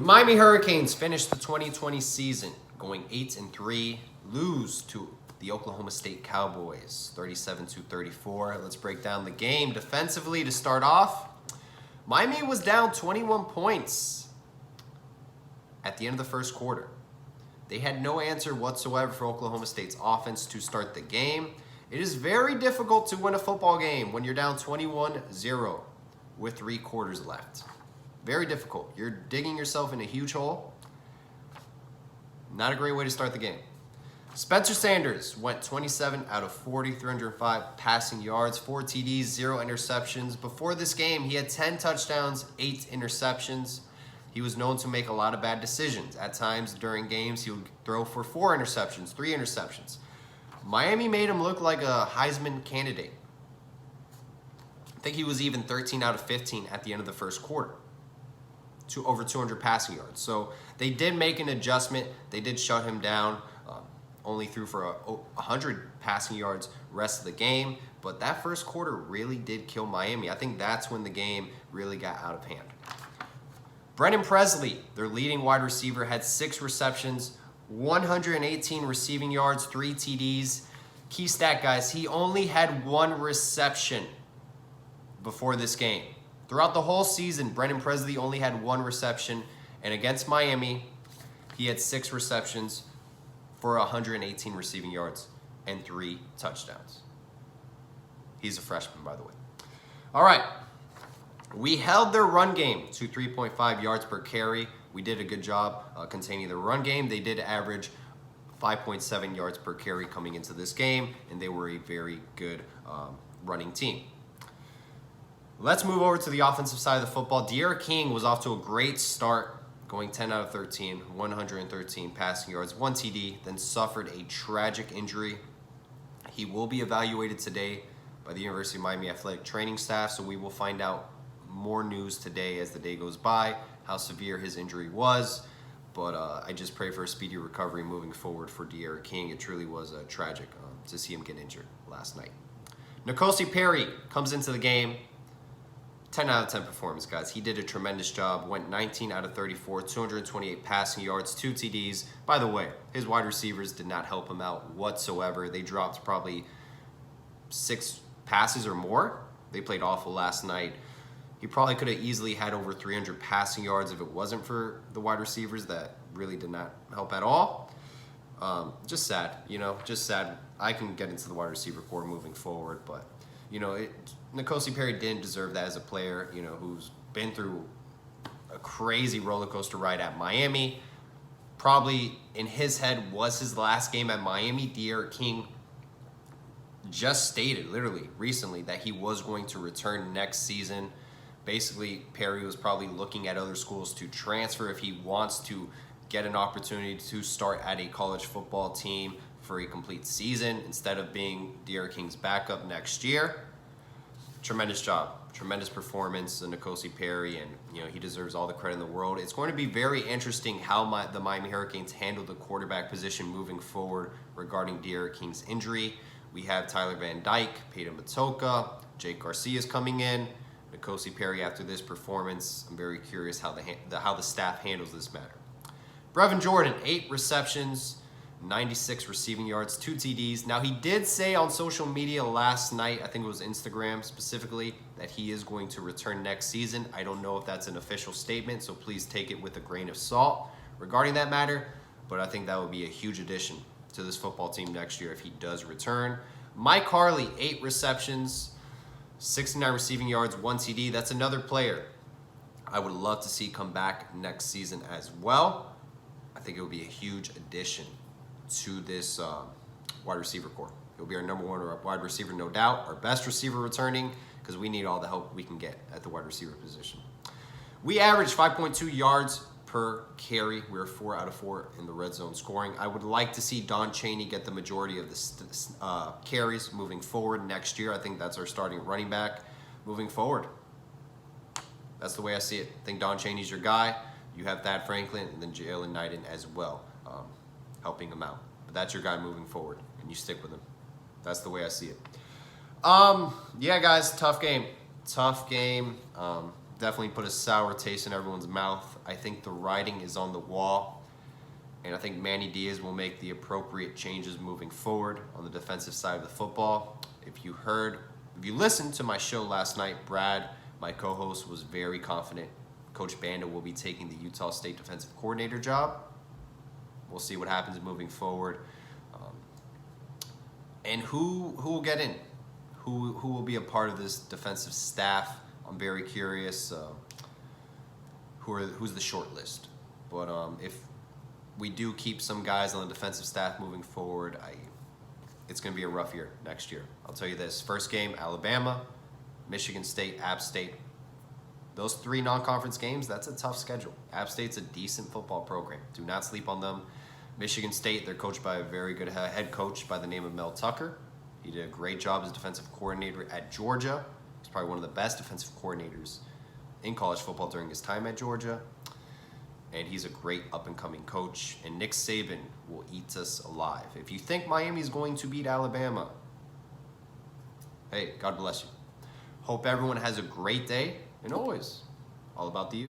Miami Hurricanes finished the 2020 season going 8-3, lose to the Oklahoma State Cowboys 37-34. Let's break down the game. Defensively, to start off, Miami was down 21 points at the end of the first quarter. They had no answer whatsoever for Oklahoma State's offense to start the game. It is very difficult to win a football game when you're down 21-0 with 3 quarters left. Very difficult. You're digging yourself in a huge hole. Not a great way to start the game. Spencer Sanders went 27 out of 40, 305 passing yards, 4 TDs, 0 interceptions. Before this game, he had 10 touchdowns, 8 interceptions. He was known to make a lot of bad decisions. At times during games, he would throw for 4 interceptions, 3 interceptions. Miami made him look like a Heisman candidate. I think he was even 13 out of 15 at the end of the first quarter. To over 200 passing yards. So they did make an adjustment. They did shut him down. Only threw for 100 passing yards rest of the game. But that first quarter really did kill Miami. I think that's when the game really got out of hand. Brennan Presley, their leading wide receiver, had 6 receptions, 118 receiving yards, 3 TDs. Key stat, guys, he only had 1 reception before this game. Throughout the whole season, Brennan Presley only had 1 reception, and against Miami, he had 6 receptions for 118 receiving yards and 3 touchdowns. He's a freshman, by the way. All right. We held their run game to 3.5 yards per carry. We did a good job containing the run game. They did average 5.7 yards per carry coming into this game, and they were a very good running team. Let's move over to the offensive side of the football. D'Eriq King was off to a great start, going 10 out of 13, 113 passing yards, 1 TD, then suffered a tragic injury. He will be evaluated today by the University of Miami athletic training staff, so we will find out more news today as the day goes by, how severe his injury was. But I just pray for a speedy recovery moving forward for D'Eriq King. It truly was tragic to see him get injured last night. N'Kosi Perry comes into the game. 10 out of 10 performance, guys. He did a tremendous job. Went 19 out of 34, 228 passing yards, 2 TDs. By the way, his wide receivers did not help him out whatsoever. They dropped probably 6 passes or more. They played awful last night. He probably could have easily had over 300 passing yards if it wasn't for the wide receivers that really did not help at all. Just sad, just sad. I can get into the wide receiver core moving forward, but N'Kosi Perry didn't deserve that as a player, who's been through a crazy roller coaster ride at Miami. Probably in his head was his last game at Miami. D'Eriq King just stated, literally, recently, that he was going to return next season. Basically, Perry was probably looking at other schools to transfer if he wants to get an opportunity to start at a college football team for a complete season instead of being D'Eriq King's backup next year. Tremendous job, tremendous performance in N'Kosi Perry, and he deserves all the credit in the world. It's going to be very interesting how the Miami Hurricanes handle the quarterback position moving forward regarding D'Eriq King's injury. We have Tyler Van Dyke, Peyton Matoka, Jake Garcia is coming in. N'Kosi Perry after this performance. I'm very curious how the staff handles this matter. Brevin Jordan, 8 receptions, 96 receiving yards, 2 TDs. Now, he did say on social media last night, I think it was Instagram specifically, that he is going to return next season. I don't know if that's an official statement, so please take it with a grain of salt regarding that matter. But I think that would be a huge addition to this football team next year if he does return. Mike Harley, 8 receptions, 69 receiving yards, 1 TD. That's another player I would love to see come back next season as well. I think it would be a huge addition to this wide receiver core. He'll be our number 1 wide receiver, no doubt. Our best receiver returning, because we need all the help we can get at the wide receiver position. We averaged 5.2 yards per carry. We were 4 out of 4 in the red zone scoring. I would like to see Don Chaney get the majority of the carries moving forward next year. I think that's our starting running back moving forward. That's the way I see it. I think Don Chaney's your guy. You have Thad Franklin and then Jalen Knighton as well, helping him out. But that's your guy moving forward, and you stick with him. That's the way I see it. Yeah, guys, tough game. definitely put a sour taste in everyone's mouth. I think the writing is on the wall, and I think Manny Diaz will make the appropriate changes moving forward on the defensive side of the football. If you listened to my show last night, Brad, my co-host, was very confident Coach Banda will be taking the Utah State defensive coordinator job. We'll see what happens moving forward. And who will get in? Who will be a part of this defensive staff? I'm very curious. Who's the short list? But if we do keep some guys on the defensive staff moving forward, it's going to be a rough year next year. I'll tell you this. First game, Alabama, Michigan State, App State. Those 3 non-conference games, that's a tough schedule. App State's a decent football program. Do not sleep on them. Michigan State, they're coached by a very good head coach by the name of Mel Tucker. He did a great job as defensive coordinator at Georgia. He's probably one of the best defensive coordinators in college football during his time at Georgia. And he's a great up-and-coming coach. And Nick Saban will eat us alive. If you think Miami's going to beat Alabama, hey, God bless you. Hope everyone has a great day. And always, all about the